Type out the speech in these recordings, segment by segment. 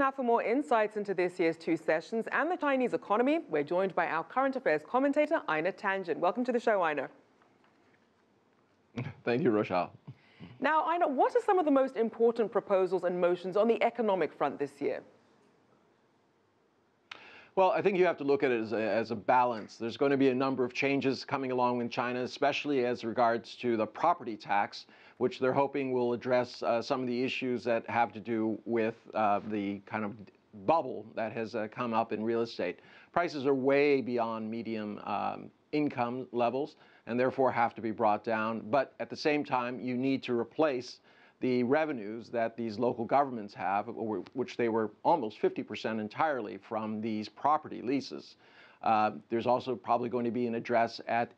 Now, for more insights into this year's two sessions and the Chinese economy, we're joined by our current affairs commentator, Einar Tangen. Welcome to the show, Einar. Thank you, Rachelle. Now, Einar, what are some of the most important proposals and motions on the economic front this year? Well, I think you have to look at it as a balance. There's going to be a number of changes coming along in China, especially as regards to the property tax, which they're hoping will address some of the issues that have to do with the kind of bubble that has come up in real estate. Prices are way beyond medium income levels and therefore have to be brought down. But at the same time, you need to replace the revenues that these local governments have, which they were almost 50% entirely from these property leases. There's also probably going to be an address at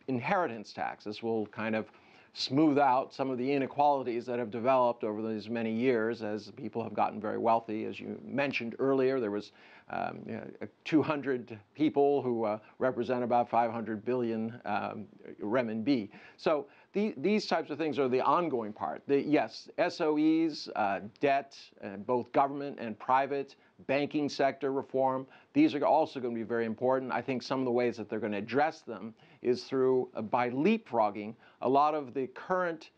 inheritance tax. This will kind of smooth out some of the inequalities that have developed over these many years as people have gotten very wealthy. As you mentioned earlier, there was 200 people who represent about 500 billion renminbi. So these types of things are the ongoing part. Yes, SOEs, debt, both government and private, banking sector reform, these are also going to be very important. I think some of the ways that they're going to address them is through, by leapfrogging a lot of the current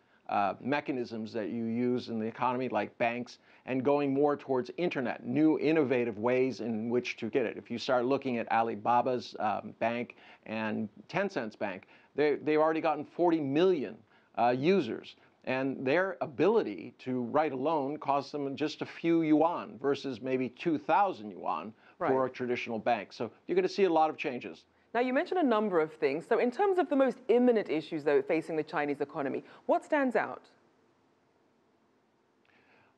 mechanisms that you use in the economy, like banks, and going more towards internet, new innovative ways in which to get it. If you start looking at Alibaba's bank and Tencent's bank, they've already gotten 40 million users. And their ability to write a loan costs them just a few yuan versus maybe 2,000 yuan for a traditional bank. So you're going to see a lot of changes. Now, you mentioned a number of things. So in terms of the most imminent issues, though, facing the Chinese economy, what stands out?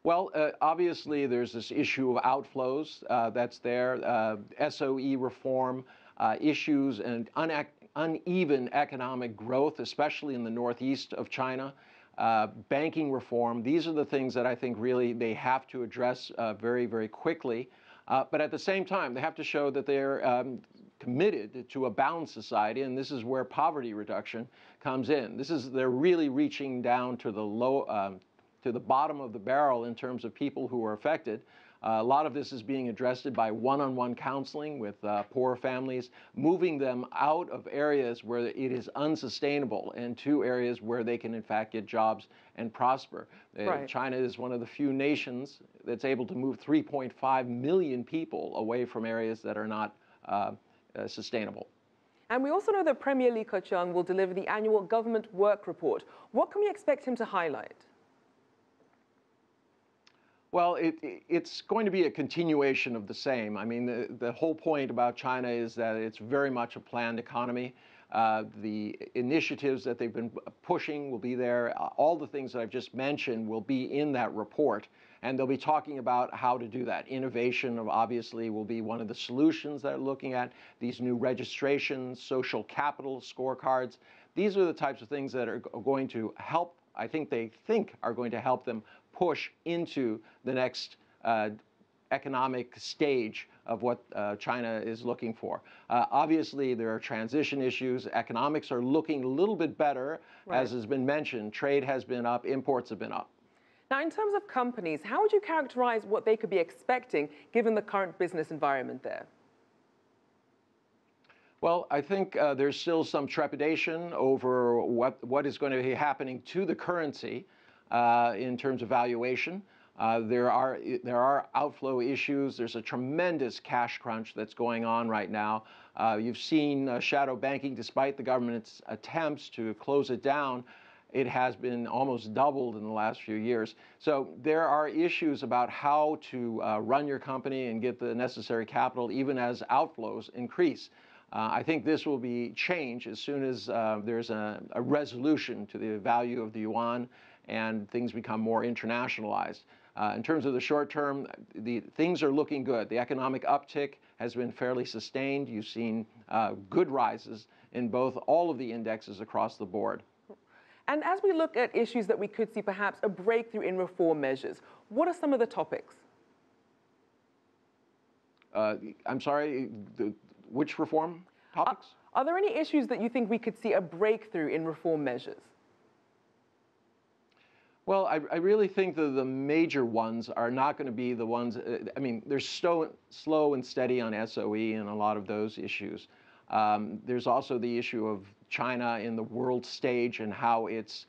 Well, obviously, there's this issue of outflows that's there, SOE reform, issues and uneven economic growth, especially in the northeast of China. Banking reform, these are the things that I think really they have to address very, very quickly. But at the same time, they have to show that they're committed to a balanced society, and this is where poverty reduction comes in. They're really reaching down to the bottom of the barrel in terms of people who are affected. A lot of this is being addressed by one-on-one counseling with poor families, moving them out of areas where it is unsustainable and to areas where they can in fact get jobs and prosper. China is one of the few nations that's able to move 3.5 million people away from areas that are not sustainable. And we also know that Premier Li Keqiang will deliver the annual government work report. What can we expect him to highlight? Well, it's going to be a continuation of the same. I mean, the whole point about China is that it's very much a planned economy. The initiatives that they've been pushing will be there. All the things that I've just mentioned will be in that report, and they'll be talking about how to do that. Innovation, obviously, will be one of the solutions that they're looking at. These new registrations, social capital scorecards, these are the types of things that are going to help, I think they think are going to help them push into the next economic stage of what China is looking for. Obviously, there are transition issues. Economics are looking a little bit better, as has been mentioned. Trade has been up, imports have been up. Now, in terms of companies, how would you characterize what they could be expecting given the current business environment there? Well, I think there's still some trepidation over what is going to be happening to the currency in terms of valuation. There are outflow issues. There's a tremendous cash crunch that's going on right now. You've seen shadow banking, despite the government's attempts to close it down. It has been almost doubled in the last few years. So there are issues about how to run your company and get the necessary capital, even as outflows increase. I think this will be changed as soon as there's a resolution to the value of the yuan and things become more internationalized. In terms of the short term, things are looking good. The economic uptick has been fairly sustained. You've seen good rises in all of the indexes across the board. And as we look at issues that we could see perhaps a breakthrough in reform measures, what are some of the topics? I'm sorry, which reform topics? Are there any issues that you think we could see a breakthrough in reform measures? Well, I really think that the major ones are not going to be the ones, I mean, they're slow and steady on SOE and a lot of those issues. There's also the issue of China in the world stage and how its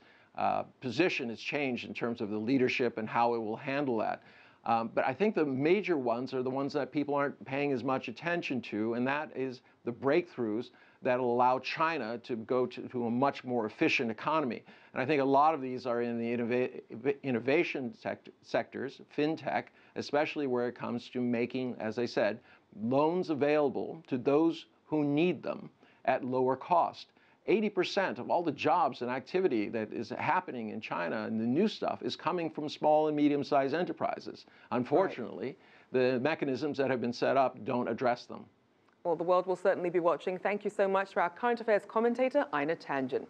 position has changed in terms of the leadership and how it will handle that. But I think the major ones are the ones that people aren't paying as much attention to, and that is the breakthroughs that will allow China to go to a much more efficient economy. And I think a lot of these are in the innovation sectors, fintech, especially where it comes to making, as I said, loans available to those who need them at lower cost. 80% of all the jobs and activity that is happening in China and the new stuff is coming from small and medium-sized enterprises. Unfortunately, the mechanisms that have been set up don't address them. Well, the world will certainly be watching. Thank you so much to our current affairs commentator, Einar Tangen.